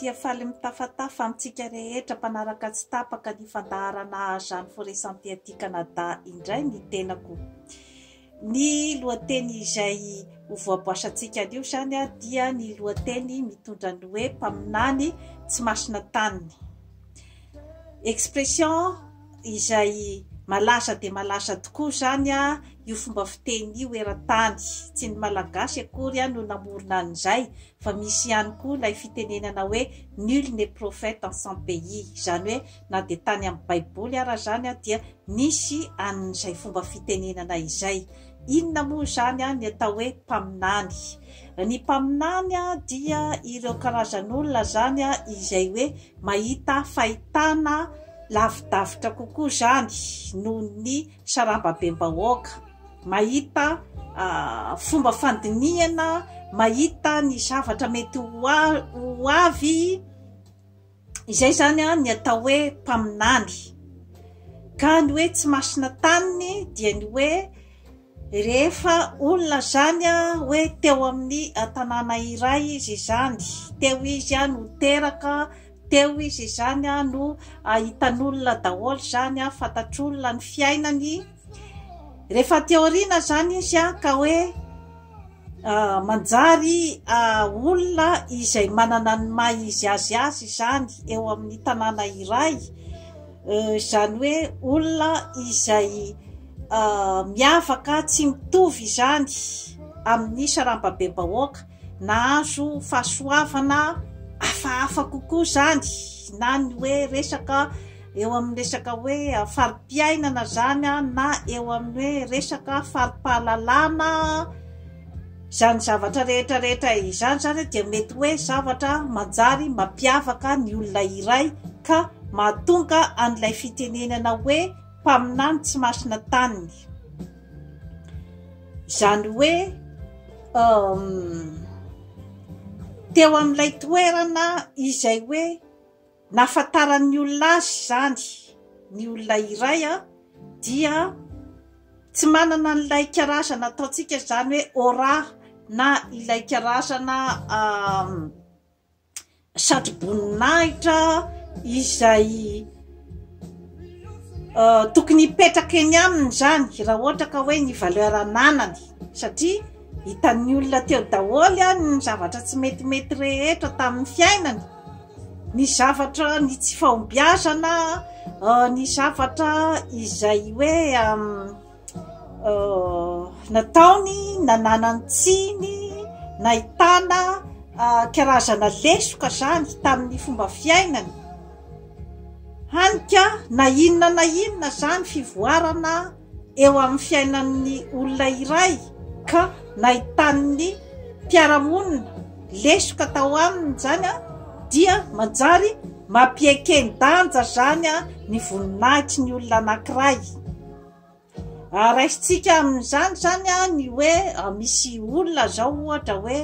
tia faly mitafatafa amintsika rehetra mpanaraka tsy tapaka ny fandaharana Jeanne Forêt Santé aty Canada indray ny tenako. Ny lohateny izay ho voaboasantsika anio zany dia ny lohateny mitondra ny hoe mpaminany tsy masina taniny. Expression izay malaza dia malaza tokoa zany io fomba fiteny io eran-tany, tsy ny malagasy akory no namorona an'izay fa misy ihany koa ilay fitenenana hoe nul n'est prophète en son pays, zany hoe na dia tany amin'ny baiboly ara zany dia nisy an'izay fomba fitenenana izay. Inona moa zany ny atao hoe mpaminany? Ny mpaminany dia ireo karazan'olona zany izay hoe mahita fahitana lavidavitra kokoa zany noho ny sarambabem-bahoaka, mahita fomba fandinihana, mahita ny zavatra mety ho avy, izay zany ny atao hoe mpaminany. Ka ny hoe tsy masina taniny dia ny hoe rehefa olona zany hoe teo amin'ny tanàna iray izy zany, teo izy no teraka, teo izy zany no hitan'olona daholo zany, fantatr'olona ny fiainany. Rehefa teoriana zany izy ka hoe manjary olona izay manana ny maha izy azy zany eo amin'ny tanàna iray, zany hoe olona izay miavaka tsy mitovy zany amin'ny sarambabem-bahoaka, nahazo fahasoavana hafahafa kokoa zany, na ny hoe resaka eo amin'ny resaka hoe fari-piainana zany na eo amin'ny hoe resaka fari-pahalalana, zany zavatra rehetra izany zany dia mety hoe zavatra manjary mampiavaka ny olona iray ka mahatonga an'ilay fitenenana hoe mpaminany tsy masina taniny. Zany hoe teo amin'ilay toerana izay hoe nafantaran'ny olona azy zany, ny olona iray dia tsy manana an'ilay karazana ataontsika zany hoe aura, na ilay karazana satroboninahitra izay tokony hipetraka eny aminy zany raha ohatra ka hoe ny valeur ananany, satria hitan'ny olona teo daholo ny zavatra tsy metimety rehetra tamin'ny fiainany, ny zavatra ny tsy fahombiazana, ny zavatra izay hoe nataony nananany tsiny, nahitana karazana lesoka zany tamin'ny fomba fiainany, hanika na inona zany fivoarana eo amin'ny fiainan'ny olona iray ka nahitan'ny mpiaramonina lesoka tao aminy zany dia manjary mampiaiken-danja zany ny voninahitry ny olona anankiray. Raisintsika amin'izany zany ny hoe misy olona zao ohatra hoe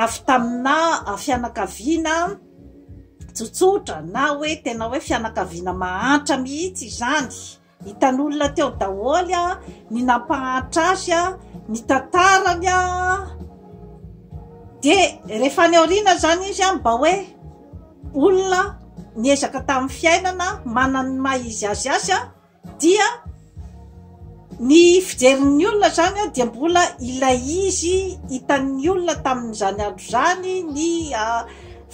avy tamina fianakaviana tsotsotra na hoe tena hoe fianakaviana mahantra mihitsy zany, hitan'olona teo daholo ny nampahantra azy, ny tantarany, dia rehefa ny aoriana zany izy mba hoe olona niezaka tamin'ny fiainana, manana ny maha izy azy dia ny fijerin'ny olona zany dia mbola ilay izy hitan'ny olona tamin'izany andro zany, ny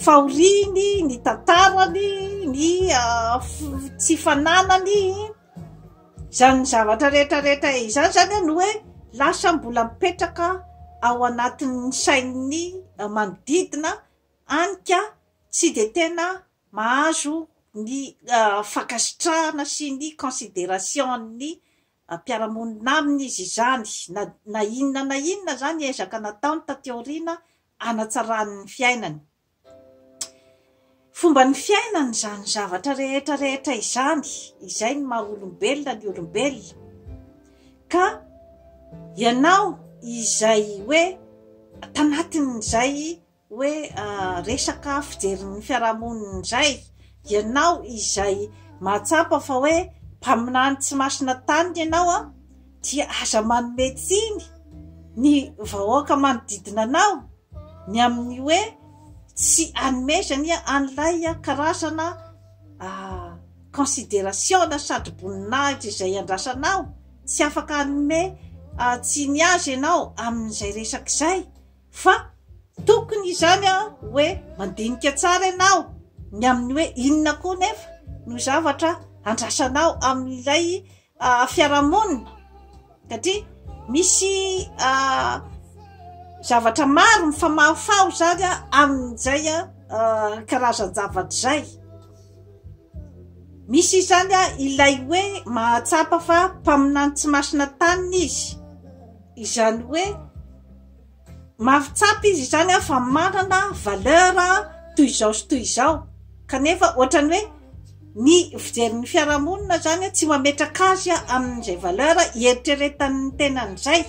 fahoriany, ny tantarany, ny tsy fananany, zany zavatra rehetra izany zany no hoe lasa mbola mipetraka ao anatin'ny sain'ny manodidina, hanika tsy dia tena mahazo ny fankasitrahana sy ny considération-ny mpiaramonina aminy izy zany, na inona zany ezaka nataony tateoriana hanatsarany ny fiainany. Fomba ny fiainany zany zavatra rehetra izany, izay ny maha olombelona ny olombelona. Ka ianao izay hoe tanatin'izay hoe resaka fijerin'ny fiarahamonina izay, ianao izay mahatsapa fa hoe mpaminany tsy masina taniny ianao dia aza manome tsiny ny vahoaka manodidina anao, ny amin'ny hoe tsy anomezany an'ilay karazana considération na sady voninahitra izay andrasanao, tsy afaka anome tsy ny azy ianao amin'izay resaka izay, fa tokony izany hoe mandinika tsara ianao ny amin'ny hoe inona koa nefa no zavatra andrasanao amin'ilay fiarahamonina, satria misy zavatra maro mifamafao zany amin'izay karazan-javatra zay. Misy izany ilay hoe mahatsapa fa mpaminany tsy masina tanina izy, izany hoe mafitsapa izy izany fa manana valeur toy izao sy toy izao, kanefa ohatrany hoe ny fijerin'ny fiarahamonina zany tsy mametraka azy amin'izay valeur ieritreretan'ny tenan'izay,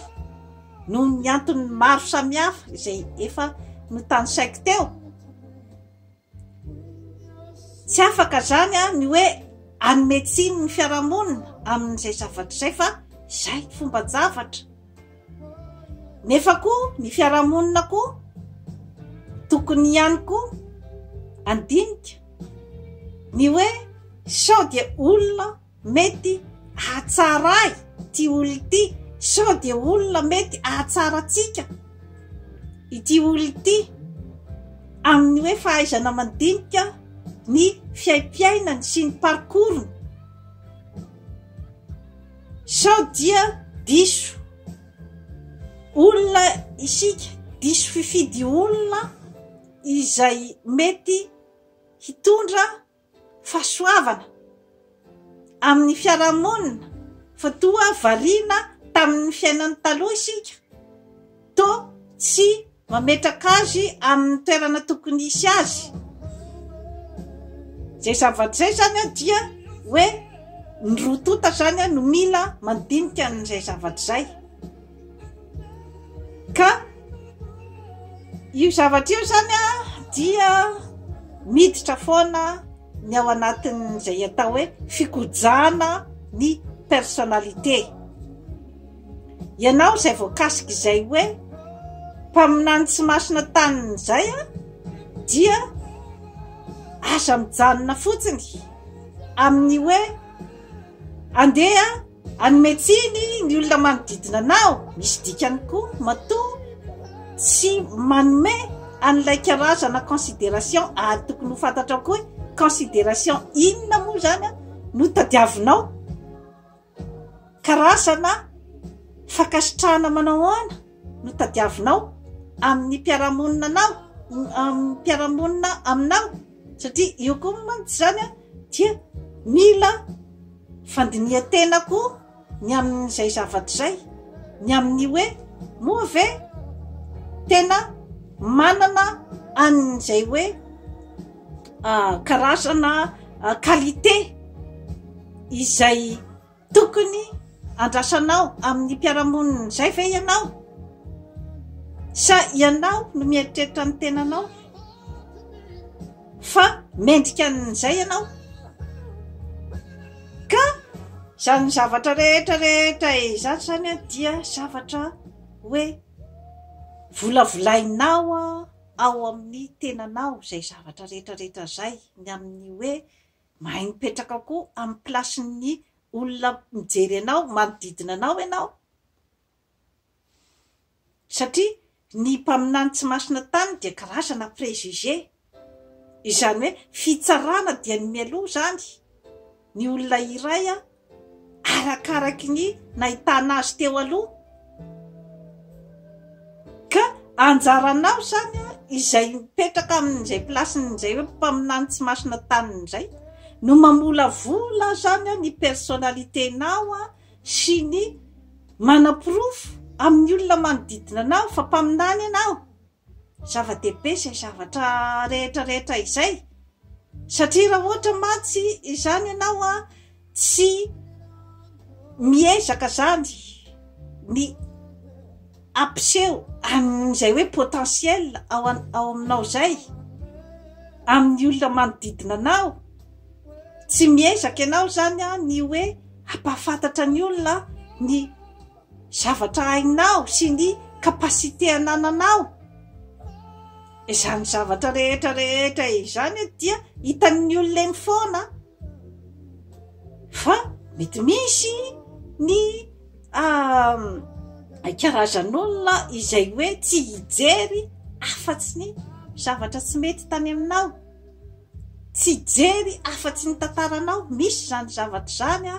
noho ny antony maro samihafa izay efa notany saiko teo. Tsy afaka zany ny hoe anometsiny ny fiarahamonina amin'izay zavatra izay, fa izay fomba zavatra. Nefa koa ny fiarahamonina koa tokony ihany koa andinika ny hoe sao dia olona mety ahatsaray ty olona ity, sao dia olona mety ahatsaratsika ity olona ity amin'ny hoe fahaizana mandinika ny fiaim-piainany sy ny parcours-ny. Sao dia diso olona isika, diso fifidy olona izay mety hitondra fahasoavana amin'ny fiarahamonina, fa toa variana tamin'ny fiainany taloha isika, to tsy mametraka azy amin'ny toerana tokony hisy azy. Zay zavatra zay zany dia hoe ny rotota zany no mila mandinika an'izay zavatra zay. Ka io zavatra io zany dia miditra foana ny ao anatin'izay atao hoe fikojana ny personnalité. Ianao izay voakasika izay hoe mpaminany tsy masina tanina izay dia aza mijanona fotsiny amin'ny hoe andeha anometsiny ny olona manodidina anao. Misy dikany koa matoa tsy manome an'ilay karazana considération ary tokony ho fantatra koa hoe considération inona moa zany no tadiavinao, karazana fakasitrahana manao ahoana no tadiavinao amin'ny mpiarahamonina anao, amin'ny mpiarahamonina aminao, satria io koa mantsy zany dia mila fandinihan-tena koa ny amin'izay zavatra zay, ny amin'ny hoe moa ve tena manana an'izay hoe karazana qualité izay tokony andrasanao amin'ny mpiarahamonina zay ve ianao, sa ianao no mieritreritra ny tenanao fa mendrika an'izay ianao. Ka zany zavatra rehetra izany zany dia zavatra hoe volavolainao ao amin'ny tenanao, zay zavatra rehetra zay, ny amin'ny hoe mahay mipetraka koa amin'ny plasin'ny olona mijery anao, manodidina anao ianao, satria ny mpaminany tsy masina tany dia karazana préjugé, izany hoe fitsarana dia ny mialoha zany ny olona iray arakaraky ny nahitana azy teo aloha. Ka anjaranao zany izay mipetraka amin'izay plasin'izay hoe mpaminany tsy masina taniny zay no mamolavola zany ny personnaliténao sy ny manam-pirofo amin'ny olona manodidina anao fa mpaminany ianao. Zava-dehibe izay zavatra rehetra izay, satria raha ohatra matsy izany ianao tsy miezaka zany ny ampiseho amin'izay hoe potentiel ao aminao zay amin'ny olona manodidina anao, tsy miezaka ianao zany ny hoe hampafantatra ny olona ny zavatra hainao sy ny kapasité anananao, izany zavatra rehetra izany dia hitan'ny olona eny foana fa mety misy ny karazan'olona izay hoe tsy hijery afa-tsy ny zavatra tsy mety tany aminao, tsy jery afa-tsy ny tantaranao. Misy zany zavatra zany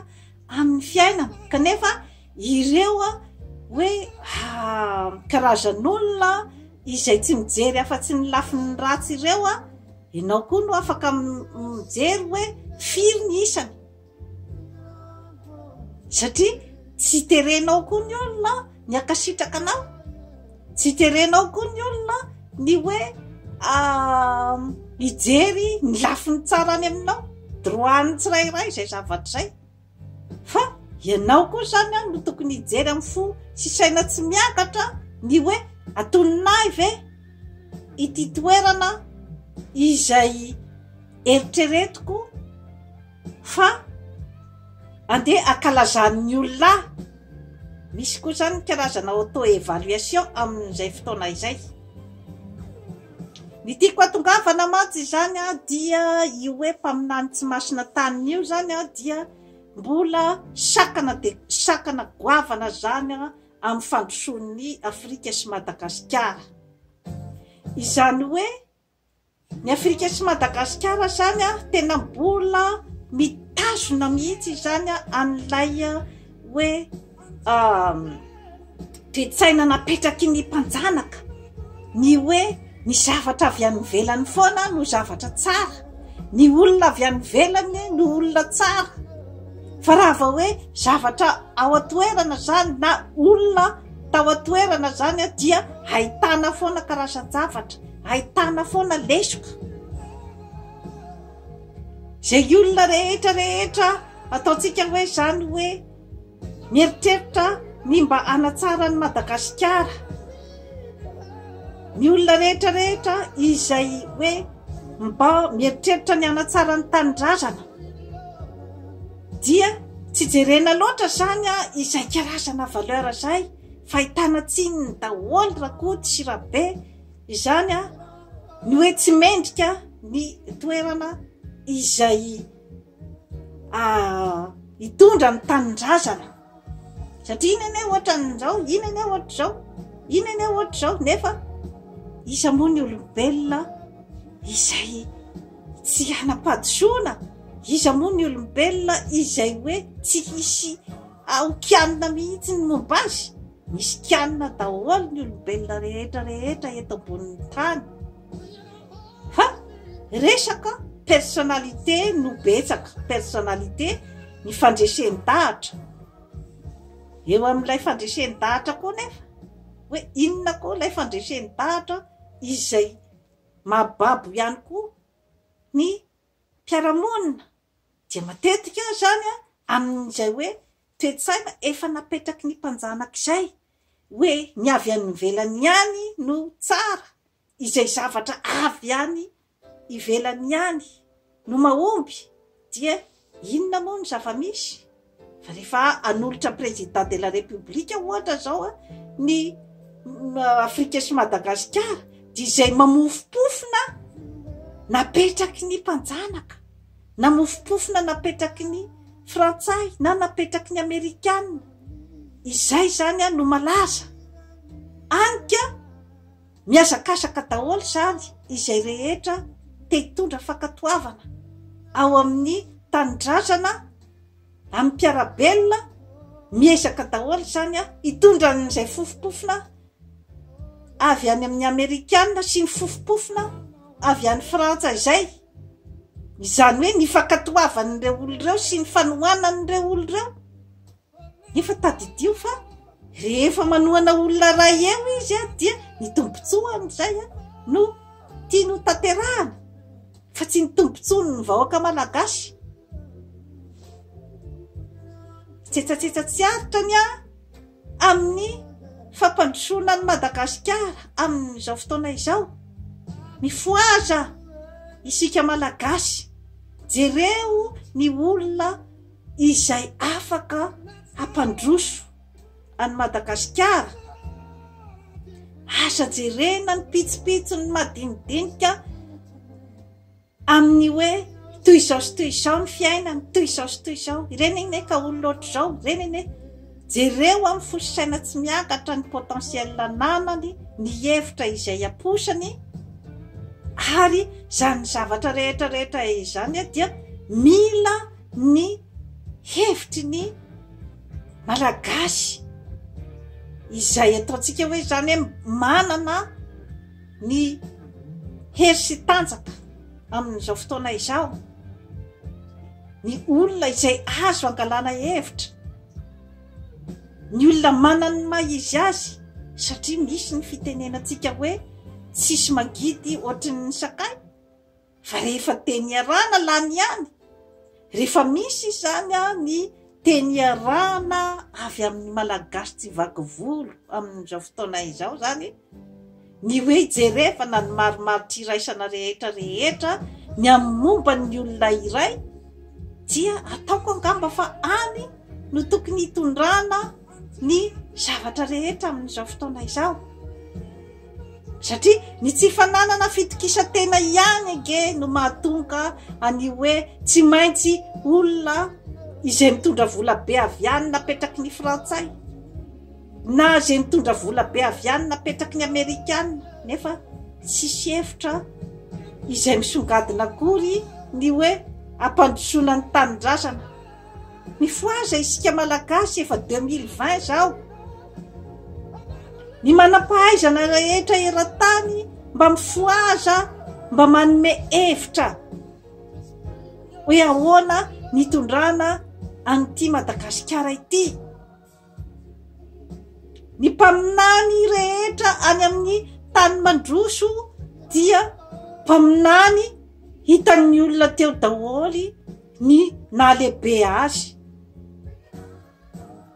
amin'ny fiainana kanefa ireo hoe karazan'olona izay tsy mijery afa-tsy ny lafiny ratsy ireo ianao koa no afaka mijery hoe firy ny isany, satria tsy terenao koa ny olona ny akasitraka anao, tsy terenao koa ny olona ny hoe mijery ny lafiny tsara any aminao, droany tsirairay zay zavatra zay, fa ianao koa zany no tokony hijery amin'ny fo sy saina tsy miakatra ny hoe atononay ve ity toerana izay eritreretiko fa andeha akalazan'ny olona. Misy koa zany karazana auto-évaluation amin'izay fotoana izay. Ny tiako atongavana matsy zany dia io hoe mpaminany tsy masina taniny io zany dia mbola sakana goavana zany amin'ny fandrosoan'ny Afrika sy Madagasikara. Izany hoe ny Afrika sy Madagasikara zany tena mbola mitazona mihitsy zany an'ilay hoe toe-tsaina napetraky ny mpanjanaka, ny hoe ny zavatra avy any ivelany foana no zavatra tsara, ny olona avy any ivelany no olona tsara, fa raha vao hoe zavatra ao atoerana zany na olona tao atoerana zany dia ahitana foana karazan-javatra, ahitana foana lesoka. Zay olona rehetra ataontsika hoe zany hoe mieritreritra ny mba hanatsara ny Madagasikara, ny olona rehetra izay hoe mba mieritreritra ny hanatsara ny tanindrazana dia tsy jerena loatra zany izay karazana valeur zay, fa ahitana tsininy daholo rakody sy rabe izany ny hoe tsy mendrika ny toerana izay hitondra ny tanindrazana, satria iny ane ohatra n'izao, iny ane ohatra zao, iny ane ohatra zao, nefa isa moa ny olombelona izay tsy hanam-pahadosoana, isa moa ny olombelona izay hoe tsy hisy okianina mihitsy ny momba azy. Misy kianina daholo ny olombelona rehetra eto ambonin'ny tany, fa resaka personnalité no betsaka, personnalité ny fandreseni-dahatra. Eo amin'ilay fandreseni-dahatra koa nefa hoe inona koa ilay fandreseni-dahatra izay mababo ihany koa ny mpiaramonina, dia matetika zany amin'izay hoe toe-tsaina efa napetraky ny mpanjanak'izay hoe ny avy any ivelany ihany no tsara, izay zavatra avy any ivelany ihany no mahomby, dia inona moa ny zava-misy. Fa rehefa anolotra président de la république ohatra zao ny Afrika sy Madagasikara, dia izay mamofopofona napetraky ny mpanjanaka, na mofopofona napetraky ny frantsay na napetraky ny amerikanina, izay zany no malaza anka miazakazaka daholo zany izay rehetra te hitondra fankatoavana ao amin'ny tanindrazana, amin'ny mpiarabelona, miezaka daholo zany hitondra n'izay fofopofona avy any amin'ny amerikanina sy ny fofopofona avy any frantsa izay. Izany hoe ny fankatoavan'ireo olon'ireo sy ny fanohanan'ireo olon'ireo. Efa tadidio fa rehefa manohana olona ray eo izy dia ny tombontsoany zay no tiano tanterahana, fa tsy ny tombontsoany ny vahoaka malagasy. Tsetsatsetsatsa tsy aritrany amin'ny fampandrosoana ny Madagasikara amin'izao fotoana izao. Mifoaza isika malagasy, jereo ny olona izay afaka hampandroso any Madagasikara, asa jerena ny pitsopitso ny madinidinika amin'ny hoe toy izao sy toy izao ny fiainany toy izao sy toy izao ireny ine ka olona oatra izao ireny ine jereo amin'ny fososaina tsy miakatra ny potentiel nanany ny hevitra izay aposany ary zany zavatra rehetra izany dia mila ny hevitry ny malagasy izay ataontsika hoe zany hoe manana ny hery sy tanjaka amin'izao fotoana izao ny olona izay azo angalana hevitra ny olona manany maha izy azy satria misy ny fitenenantsika hoe tsisy magidy ohatrin'ny sakay fa rehefa teny arana lany ihany rehefa misy zany ny teny arana avy amin'ny malagasy tsy vaky volo amin'izao fotoana izao zany ny hoe jerefa na ny maromaro triraisana rehetra ny amin'ny momba ny olona iray dia ataoko angamba fa any no tokony hitondrana ny zavatra rehetra amin'izao fotoana izao satria ny tsy fananana fitokisantena ihany age no mahatonga any hoe tsy maintsy olona izay mitondra vola be avy any napetraky ny frantsay na izay mitondra vola be avy any napetraky ny amerikana nefa tsisy hevitra izay misongadina akory ny hoe ampandrosoana ny tanindrazana ny foaza isika malagasy efa 2020 zao ny manampahaizana rehetra eran-tany mba mifoaza mba manome hevitra hoe ahoana nitondrana an'ity Madagasikara ity ny mpaminany rehetra any amin'ny tany mandroso dia mpaminany hitan'ny olona teo daholy ny nahalehibe azy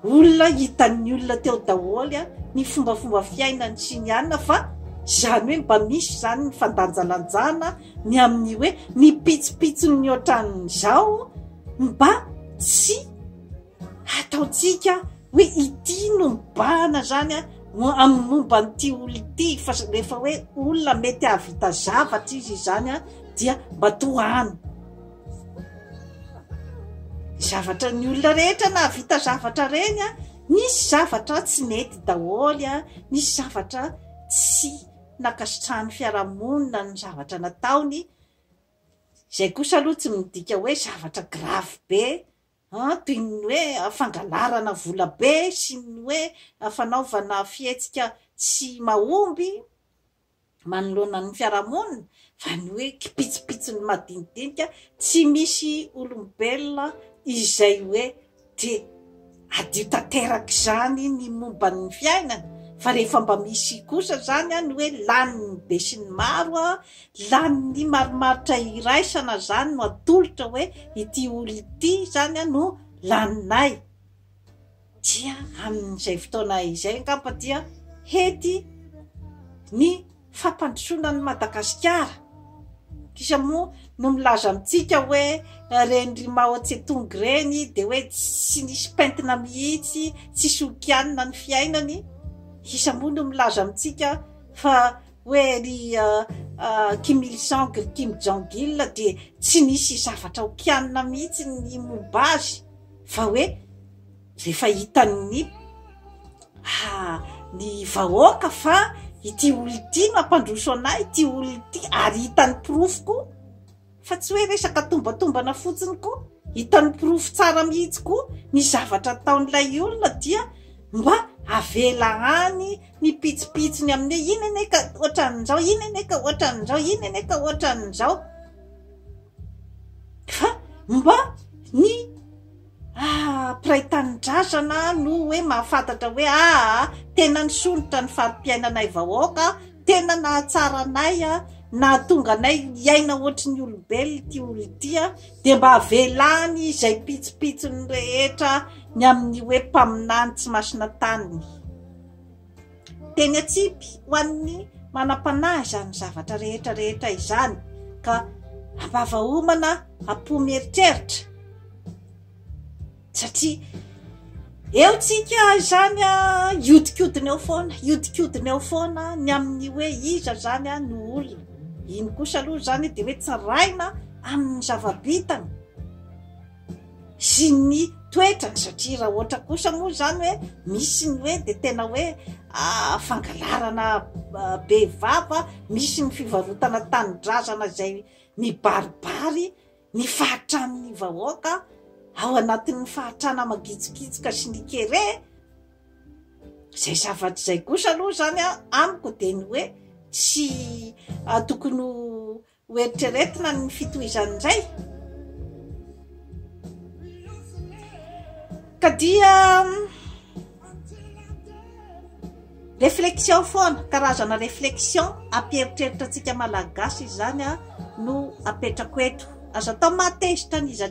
olona hitan'ny olona teo daholy ny fombafomba fiainany sy ny anina fa zany hoe mba misy zany ny fandanjalanjana ny amin'ny hoe ny pitsopitsony ny ohatran'izao mba tsy ataontsika hoe ity no mibahana zany amin'ny momba n'ity olo ity fa rehefa hoe olona mety havita zavatra izy zany dia mba toany zavatra ny olona rehetra na havita zavatra reny nisy zavatra tsy mety daholy nisy zavatra tsy nakasitrahany fiarahamonina ny zavatra nataony zay kosa aloha tsy midika hoe zavatra grave be toy ny hoe fangalarana vola be sy ny hoe fanaovana fihetsika tsy mahomby manoloana ny fiarahamonina fa ny hoe kipitsopitsony madinidinika tsy misy olombelona izay hoe de adio tanteraka zany ny momba ny fiainana fa rehefa mba misy kosa zany ny hoe laniny be sy ny maro laniny maromaritra iraisana zany no atolotra hoe ity olo ity zany no laninay dia amin'izay fotoana izay angamba dia hety ny fampandrosoana ny Madagasikara kisa moa no milaza amintsika hoe reny Mao Tse-tung reny de hoe tsy nisy pentina mihitsy tsy sokianina ny fiainany isa moa no milaza amintsika fa hoe ry Kim Il Sung Kim Jong Il de tsy nisy zavatra okianina mihitsy ny momba azy fa hoe rehefa hitan'ny ny vahoaka fa ity olo ity no ampandroso anay ity olo ity ary hitan'ny profoko fa tsy hoe resaka tombatombana fotsiny koa hitan'ny profo tsara mihitsy koa ny zavatra ataon'ilay olona dia mba avela any ny pitsopitsony amin'ny ina ene ka ohatran'izao ina ene ka ohatran'izao ina ene ka ohatran'izao fa mba ny mpiray tanindrazana no hoe mahafantatra hoe tena ny sonitra ny farim-piainanay vahoaka tena nahatsara anay nahatonga anay iaina ohatry ny olombelona ity olo ity de mba avelany izay pitsopitsony rehetra ny amin'ny hoe mpaminany tsy masina taniny teny atsipy ho an'ny manam-panahy zany zavatra rehetra izany ka ambavahomana ampomeritreritra satria eo tsika zany a iodikodina eo foana iodikodina eo foana ny amin'ny hoe iza zany a no olona iny kosa aloha zany de hoe tsaraina amin'ny zavabitany sy ny toetrany satria raha ohatra kosa moa zany hoe misy ny hoe de tena hoe fangalarana bevava misy ny fivarotana tanindrazana zay mibaribary ny fahatran'ny vahoaka ao anatin'ny fahatrana magitsokitsoka sy ny kere zay zavatra zay kosa aloha zany a amiko de ny hoe tsy tokony hoeritreretina ny fitohizan'izay ka dia réflexion foana karazana réflexion ampieritreritra antsika malagasy zany a no apetrako eto azo atao matezitra n'iza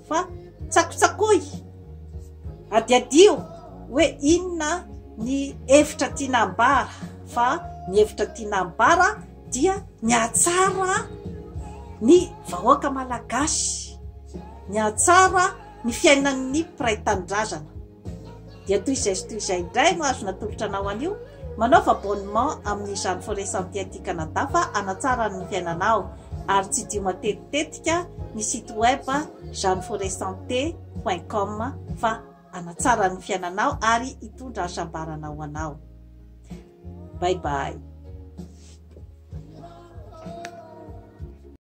fa tsakotsakoy adiadio hoe inona ny hevitra tiana ambara fa ny hevitra tiana ambara dia ny atsara ny vahoaka malagasy ny atsara ny fiainan'ny mpiray tanindrazana dia toy izay sy toy izay indray no azo natolotra anao an'io manaova abonnement amin'izany forêt santé aty Canada fa anatsara ny fiainanao ary tsy dio matetitetika ny site web jeanneforêtsanté.com fa anatsara ny fiainanao ary hitondra hasambaranao anao. Bye bye.